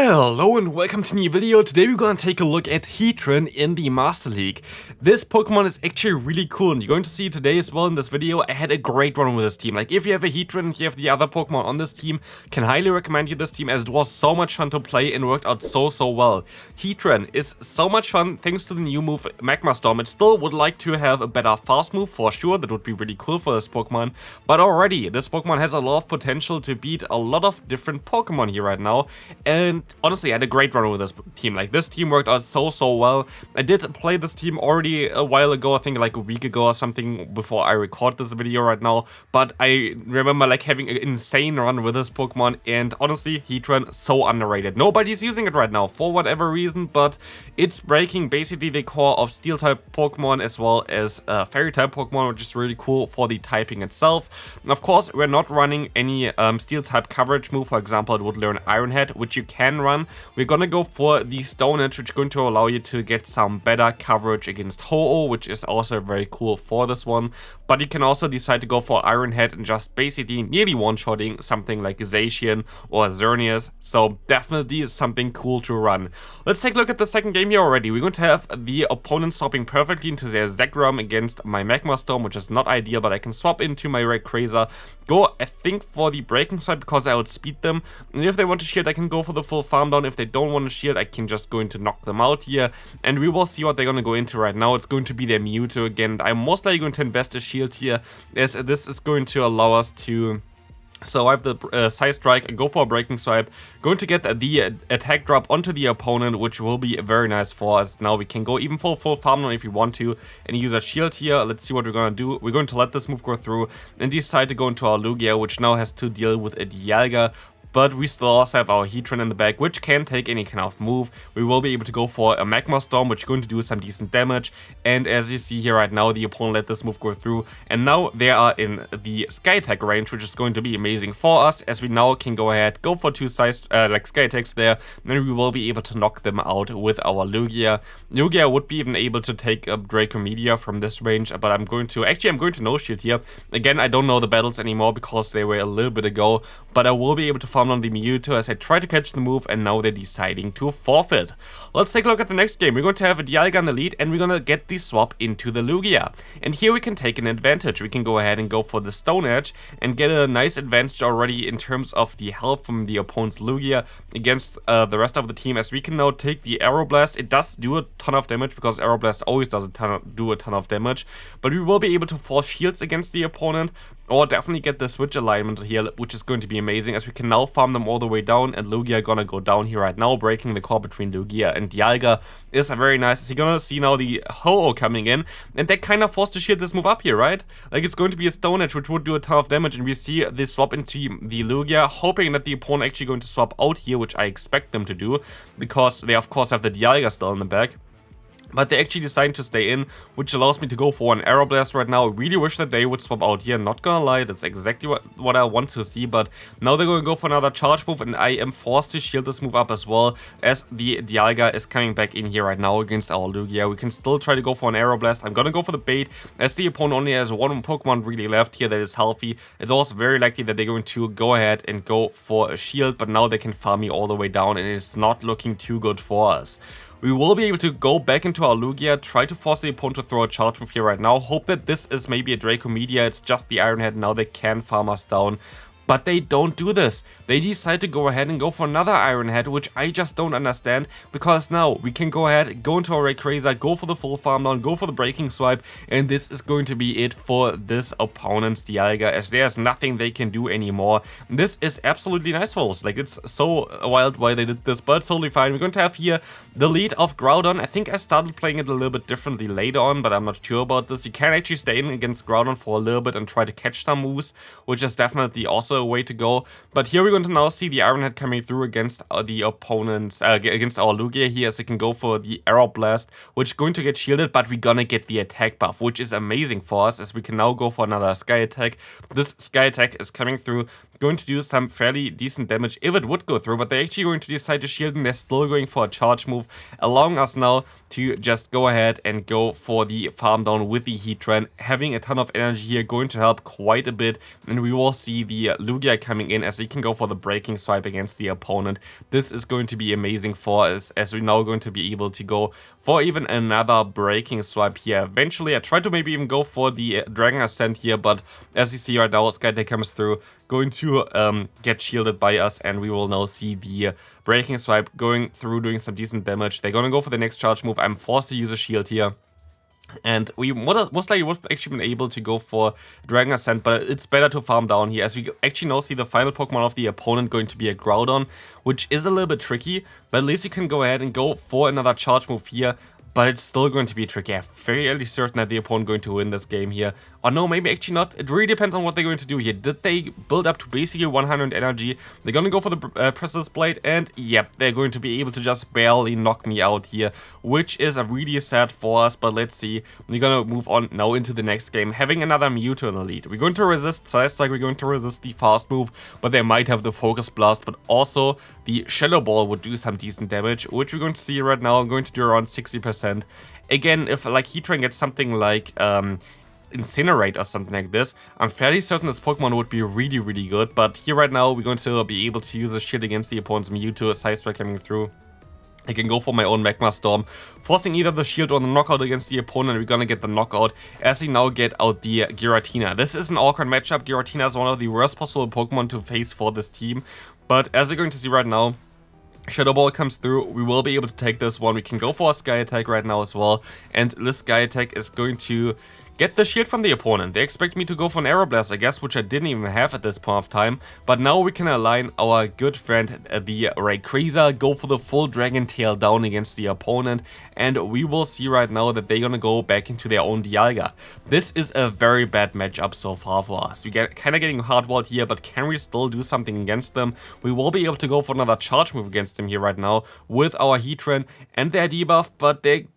Hello and welcome to a new video. Today we're gonna take a look at Heatran in the Master League. This Pokemon is actually really cool and you're going to see today as well in this video. I had a great run with this team. Like if you have a Heatran, if you have the other Pokemon on this team, can highly recommend you this team as it was so much fun to play and worked out so well. Heatran is so much fun thanks to the new move Magma Storm. It still would like to have a better fast move for sure. That would be really cool for this Pokemon. But already this Pokemon has a lot of potential to beat a lot of different Pokemon here right now. And honestly, I had a great run with this team. Like, this team worked out so well. I did play this team already a while ago, I think like a week ago or something, before I record this video right now. But I remember like having an insane run with this Pokemon, and honestly, Heatran, so underrated. Nobody's using it right now for whatever reason, but it's breaking basically the core of Steel-type Pokemon as well as Fairy-type Pokemon, which is really cool for the typing itself. Of course, we're not running any Steel-type coverage move. For example, it would learn Iron Head, which you can run. We're gonna go for the Stone Edge, which is going to allow you to get some better coverage against Ho-Oh, which is also very cool for this one. But you can also decide to go for Iron Head and just basically nearly one-shotting something like Zacian or Xerneas. So definitely something cool to run. Let's take a look at the second game here already. We're going to have the opponent swapping perfectly into their Zekrom against my Magma Storm, which is not ideal, but I can swap into my Rayquaza. Go, I think, for the breaking side because I outspeed them. And if they want to shield, I can go for the full farm down. If they don't want to shield, I can just go into knock them out here. And we will see what they're going to go into right now. It's going to be their Mewtwo again. I'm most likely going to invest a shield here, as this is going to allow us to... So I have the Side Strike, go for a Breaking Swipe, going to get the attack drop onto the opponent, which will be very nice for us. Now we can go even for full farm down if we want to, and use a shield here. Let's see what we're going to do. We're going to let this move go through and decide to go into our Lugia, which now has to deal with a Dialga. But we still also have our Heatran in the back, which can take any kind of move. We will be able to go for a Magma Storm, which is going to do some decent damage. And as you see here right now, the opponent let this move go through. And now they are in the Sky Attack range, which is going to be amazing for us, as we now can go ahead, go for two Sky Attacks there. And we will be able to knock them out with our Lugia. Lugia would be even able to take a Draco Meteor from this range, but I'm going to no shield here. Again, I don't know the battles anymore because they were a little bit ago, but I will be able to farm on the Mewtwo as I try to catch the move, and now they're deciding to forfeit. Let's take a look at the next game. We're going to have a Dialga in the lead, and we're going to get the swap into the Lugia. And here we can take an advantage. We can go ahead and go for the Stone Edge and get a nice advantage already in terms of the health from the opponent's Lugia against the rest of the team, as we can now take the Aeroblast. It does do a ton of damage because Aeroblast always does do a ton of damage, but we will be able to force shields against the opponent, or definitely get the switch alignment here, which is going to be amazing, as we can now farm them all the way down, and Lugia gonna go down here right now, breaking the core between Lugia and Dialga is very nice. So you're gonna see now the Ho-Oh coming in, and they kind of forced to shield this move up here, right? Like, it's going to be a Stone Edge, which would do a ton of damage, and we see this swap into the Lugia, hoping that the opponent actually going to swap out here, which I expect them to do, because they of course have the Dialga still in the back. But they actually decided to stay in, which allows me to go for an Aeroblast right now. I really wish that they would swap out here, not gonna lie, that's exactly what I want to see. But now they're gonna go for another charge move, and I am forced to shield this move up as well, as the Dialga is coming back in here right now against our Lugia. We can still try to go for an Aeroblast. I'm gonna go for the bait, as the opponent only has one Pokemon really left here that is healthy. It's also very likely that they're going to go ahead and go for a shield, but now they can farm me all the way down, and it's not looking too good for us. We will be able to go back into our Lugia, try to force the opponent to throw a charge move here right now. Hope that this is maybe a Draco Meteor. It's just the Iron Head. Now they can farm us down. But they don't do this. They decide to go ahead and go for another Iron Head, which I just don't understand, because now we can go ahead, go into our Rayquaza, go for the full farm down, go for the Breaking Swipe, and this is going to be it for this opponent's Dialga, as there's nothing they can do anymore. This is absolutely nice for us. Like, it's so wild why they did this, but it's totally fine. We're going to have here the lead of Groudon. I think I started playing it a little bit differently later on, but I'm not sure about this. You can actually stay in against Groudon for a little bit and try to catch some moves, which is definitely also a way to go. But here we're going to now see the Iron Head coming through against the opponents, against our Lugia here, as we can go for the Aeroblast, which is going to get shielded, but we're gonna get the attack buff, which is amazing for us, as we can now go for another Sky Attack. This Sky Attack is coming through going to do some fairly decent damage if it would go through, but they're actually going to decide to shield and they're still going for a charge move, allowing us now to just go ahead and go for the farm down with the Heatran. Having a ton of energy here going to help quite a bit, and we will see the Lugia coming in as we can go for the breaking swipe against the opponent. This is going to be amazing for us as we're now going to be able to go for even another breaking swipe here. Eventually I tried to maybe even go for the Dragon Ascent here, but as you see right now, Skytech comes through, going to get shielded by us, and we will now see the breaking swipe going through, doing some decent damage. They're gonna go for the next charge move. I'm forced to use a shield here. And we most likely would have actually been able to go for Dragon Ascent, but it's better to farm down here, as we actually now see the final Pokemon of the opponent going to be a Groudon, which is a little bit tricky, but at least you can go ahead and go for another charge move here. But it's still going to be tricky. I'm fairly certain that the opponent going to win this game here. Or no, maybe actually not. It really depends on what they're going to do here. Did they build up to basically 100 energy? They're going to go for the Precious Blade, and yep, they're going to be able to just barely knock me out here, which is really sad for us, but let's see. We're going to move on now into the next game, having another Mewtwo in the lead. We're going to resist Size Strike, we're going to resist the Fast Move, but they might have the Focus Blast, but also the Shadow Ball would do some decent damage, which we're going to see right now. I'm going to do around 60%. Again, if like Heatran gets something like Incinerate or something like this, I'm fairly certain this Pokemon would be really, really good. But here right now, we're going to be able to use a shield against the opponent's Mewtwo, a Side Strike coming through. I can go for my own Magma Storm, forcing either the shield or the knockout against the opponent. We're gonna get the knockout as we now get out the Giratina. This is an awkward matchup. Giratina is one of the worst possible Pokemon to face for this team. But as you're going to see right now, Shadow Ball comes through, we will be able to take this one. We can go for a Sky Attack right now as well, and this Sky Attack is going to get the shield from the opponent. They expect me to go for an Aeroblast, I guess, which I didn't even have at this point of time. But now we can align our good friend, the Rayquaza, go for the full Dragon Tail down against the opponent. And we will see right now that they're gonna go back into their own Dialga. This is a very bad matchup so far for us. We get kind of getting hardwalled here, but can we still do something against them? We will be able to go for another charge move against them here right now with our Heatran and their debuff, but it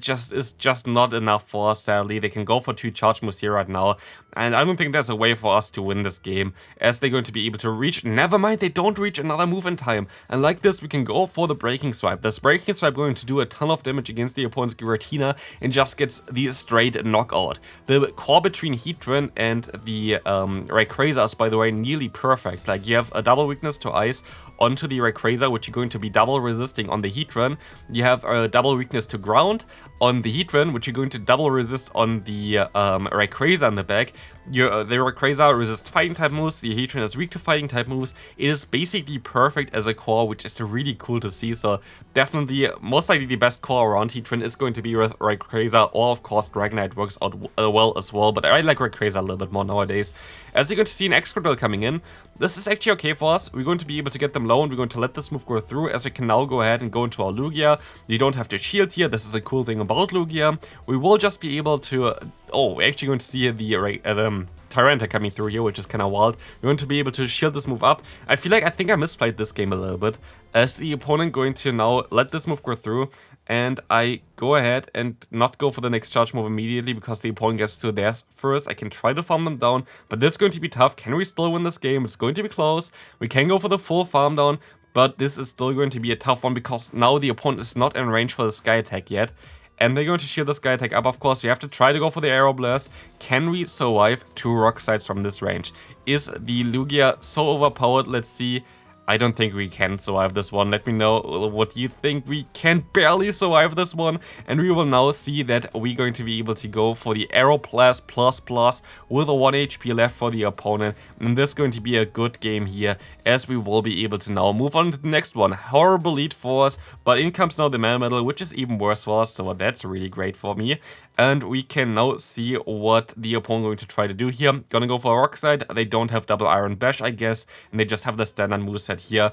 is just not enough for us, sadly. They can go for 2 charge moves here right now, and I don't think there's a way for us to win this game, as they're going to be able to reach. Never mind, they don't reach another move in time. And like this, we can go for the breaking swipe. This breaking swipe going to do a ton of damage against the opponent's Giratina and just gets the straight knockout. The core between Heatran and the Rayquaza is, by the way, nearly perfect. Like, you have a double weakness to ice onto the Rayquaza, which you're going to be double resisting on the Heatran. You have a double weakness to ground on the Heatran, which you're going to double resist on the Rayquaza in the back. The Rayquaza resists fighting type moves, the Heatran is weak to fighting type moves. It is basically perfect as a core, which is really cool to see. So definitely, most likely the best core around Heatran is going to be with Rayquaza, or of course Dragonite works out well as well, but I like Rayquaza a little bit more nowadays. As you're going to see an Excadrill coming in, this is actually okay for us. We're going to be able to get them low, and we're going to let this move go through, as we can now go ahead and go into our Lugia. You don't have to shield here. This is the cool thing about Lugia. We will just be able to... we're actually going to see the Tyranitar coming through here, which is kind of wild. We're going to be able to shield this move up. I think I misplayed this game a little bit, as the opponent going to now let this move go through, and I go ahead and not go for the next charge move immediately because the opponent gets to theirs first. I can try to farm them down, but this is going to be tough. Can we still win this game? It's going to be close. We can go for the full farm down, but this is still going to be a tough one because now the opponent is not in range for the Sky Attack yet. And they're going to shield the Sky Attack up, of course. We have to try to go for the Aeroblast. Can we survive 2 Rock Slides from this range? Is the Lugia so overpowered? Let's see. I don't think we can survive this one. Let me know what you think. We can barely survive this one. And we will now see that we're going to be able to go for the Aeroblast plus with a 1 HP left for the opponent. And this is going to be a good game here, as we will be able to now move on to the next one. Horrible lead for us, but in comes now the Melmetal, which is even worse for us. So that's really great for me. And we can now see what the opponent going to try to do here. Gonna go for a Rock Slide. They don't have Double Iron Bash, I guess, and they just have the standard moveset here.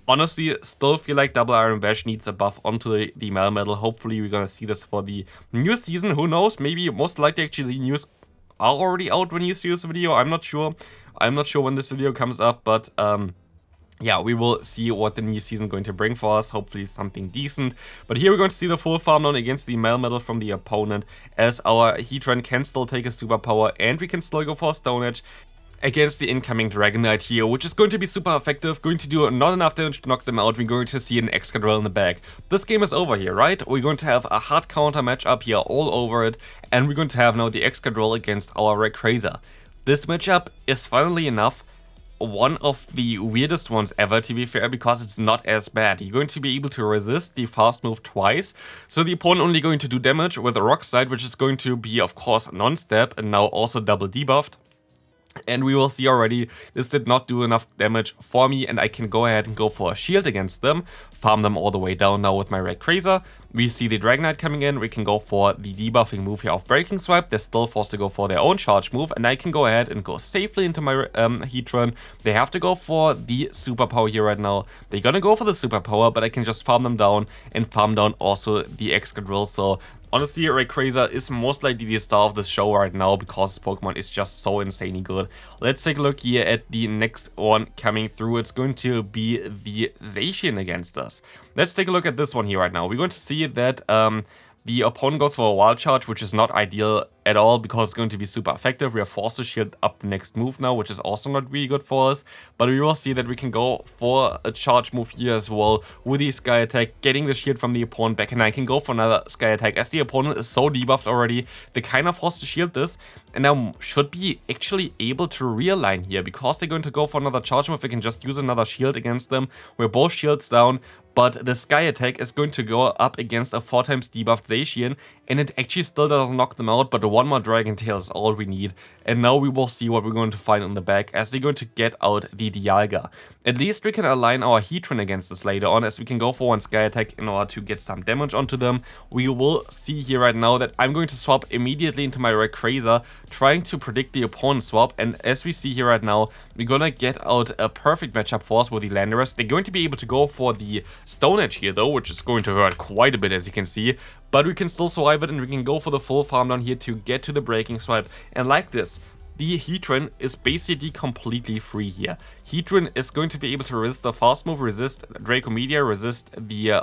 Honestly, still feel like Double Iron Bash needs a buff onto the Melmetal. Hopefully we're gonna see this for the new season. Who knows? Maybe, most likely actually the news are already out when you see this video. I'm not sure. I'm not sure when this video comes up, but yeah, we will see what the new season is going to bring for us. Hopefully something decent. But here we're going to see the full farm down against the Melmetal from the opponent, as our Heatran can still take a superpower and we can still go for a Stone Edge. against the incoming Dragonite here, which is going to be super effective, going to do not enough damage to knock them out. We're going to see an Excadrill in the back. This game is over here, right? We're going to have a hard counter matchup here all over it, and we're going to have now the Excadrill against our Rayquaza. This matchup is funnily enough one of the weirdest ones ever, to be fair, because it's not as bad. You're going to be able to resist the fast move twice, so the opponent only going to do damage with a Rock Slide, which is going to be, of course, non-step and now also double debuffed. And we will see already, this did not do enough damage for me, and I can go ahead and go for a shield against them, farm them all the way down now with my Rayquaza. We see the Dragonite coming in, we can go for the debuffing move here of Breaking Swipe. They're still forced to go for their own charge move, and I can go ahead and go safely into my Heatran. They have to go for the superpower here right now. They're gonna go for the superpower, but I can just farm them down and farm down also the Excadrill. So honestly, Rayquaza is most likely the star of this show right now because this Pokemon is just so insanely good. Let's take a look here at the next one coming through. It's going to be the Zacian against us. Let's take a look at this one here right now. We're going to see that the opponent goes for a Wild Charge, which is not ideal at all because it's going to be super effective. We are forced to shield up the next move now, which is also not really good for us. But we will see that we can go for a charge move here as well with the Sky Attack, getting the shield from the opponent back. And I can go for another Sky Attack as the opponent is so debuffed already. They kind of forced to shield this. And I should be actually able to realign here because they're going to go for another charge move. We can just use another shield against them. We're both shields down. But the Sky Attack is going to go up against a 4x debuffed Zacian, and it actually still doesn't knock them out, but one more Dragon Tail is all we need. And now we will see what we're going to find in the back as they're going to get out the Dialga. At least we can align our Heatran against this later on, as we can go for one Sky Attack in order to get some damage onto them. We will see here right now that I'm going to swap immediately into my Rayquaza, trying to predict the opponent's swap, and as we see here right now, we're gonna get out a perfect matchup for us with the Landorus. They're going to be able to go for the Stone Edge here though, which is going to hurt quite a bit as you can see, but we can still survive it and we can go for the full farm down here to get to the Breaking Swipe. And like this, the Heatran is basically completely free here. Heatran is going to be able to resist the fast move, resist Draco Meteor, resist the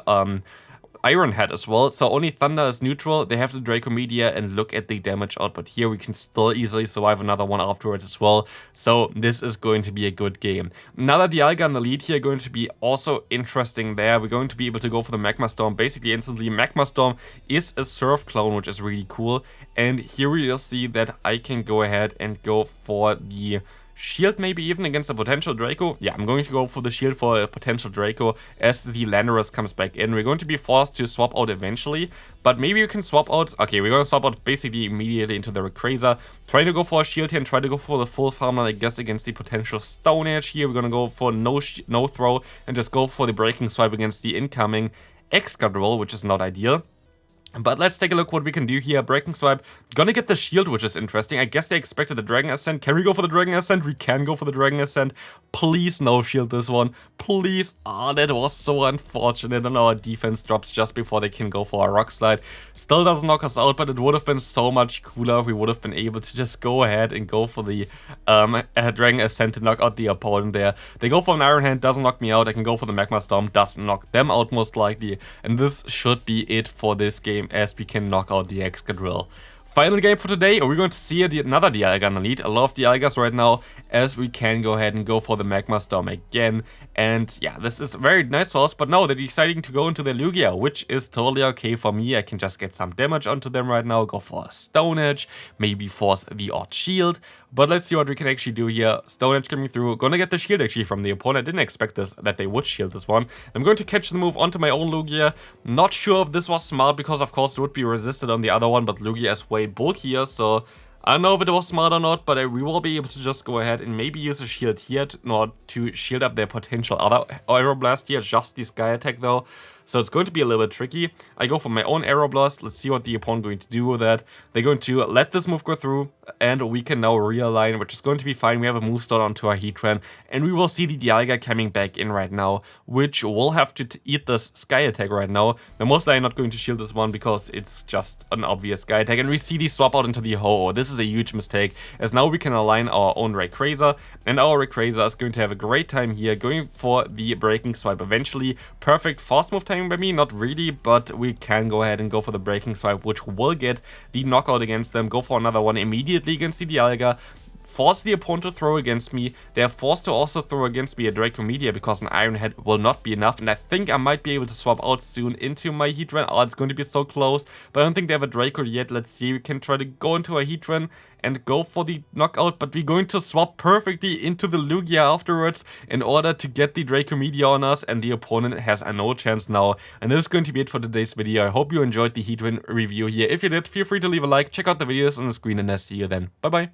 Iron Head as well, so only Thunder is neutral. They have the Draco Meteor, and look at the damage output here. We can still easily survive another one afterwards as well, so this is going to be a good game. Another Dialga in the lead here, going to be also interesting there. We're going to be able to go for the Magma Storm basically instantly. Magma Storm is a Surf clone, which is really cool, and here we will see that I can go ahead and go for the shield, maybe even against a potential Draco. Yeah, I'm going to go for the shield for a potential Draco as the Landorus comes back in. We're going to be forced to swap out eventually, but maybe you can swap out. Okay, we're going to swap out basically immediately into the Rayquaza. Trying to go for a shield here and try to go for the full farm, I guess, against the potential Stone Edge here. We're going to go for no throw and just go for the Breaking Swipe against the incoming Excadrill, which is not ideal. But let's take a look what we can do here. Breaking Swipe, gonna get the shield, which is interesting. I guess they expected the Dragon Ascent. Can we go for the Dragon Ascent? We can go for the Dragon Ascent. Please no shield this one. Please. Ah, that was so unfortunate. And our defense drops just before they can go for a Rock Slide. Still doesn't knock us out, but it would have been so much cooler if we would have been able to just go ahead and go for the Dragon Ascent to knock out the opponent there. They go for an Iron Hand, doesn't knock me out. I can go for the Magma Storm, doesn't knock them out most likely. And this should be it for this game, as we can knock out the Excadrill. Final game for today, we're going to see another Dialga in the lead. I love Dialgas right now, as we can go ahead and go for the Magma Storm again. And yeah, this is very nice for us, but now they're deciding to go into the Lugia, which is totally okay for me. I can just get some damage onto them right now, go for a Stone Edge, maybe force the odd shield. But let's see what we can actually do here. Stone Edge coming through. Gonna get the shield actually from the opponent. I didn't expect that they would shield this one. I'm going to catch the move onto my own Lugia. Not sure if this was smart because of course it would be resisted on the other one, but Lugia is way bulkier, so I don't know if it was smart or not, but we will be able to just go ahead and maybe use a shield here in order to shield up their potential other Aeroblast here, just the Sky Attack though. So it's going to be a little bit tricky. I go for my own Aeroblast. Let's see what the opponent is going to do with that. They're going to let this move go through, and we can now realign, which is going to be fine. We have a move stone onto our Heatran, and we will see the Dialga coming back in right now, which will have to eat this Sky Attack right now. They're most likely not going to shield this one because it's just an obvious Sky Attack, and we see the swap out into the Ho-Oh. This is a huge mistake, as now we can align our own Rayquaza, and our Rayquaza is going to have a great time here, going for the Breaking Swipe eventually. Perfect fast move timing by me, not really, but we can go ahead and go for the Breaking Swipe, which will get the knockout against them. Go for another one immediately against the Dialga. force the opponent to throw against me. They're forced to also throw against me a Draco Meteor because an Iron Head will not be enough. And I think I might be able to swap out soon into my Heatran. Oh, it's going to be so close. But I don't think they have a Draco yet. Let's see. We can try to go into a Heatran and go for the knockout. But we're going to swap perfectly into the Lugia afterwards in order to get the Draco Meteor on us. And the opponent has a no chance now. And this is going to be it for today's video. I hope you enjoyed the Heatran review here. If you did, feel free to leave a like. Check out the videos on the screen and I'll see you then. Bye bye.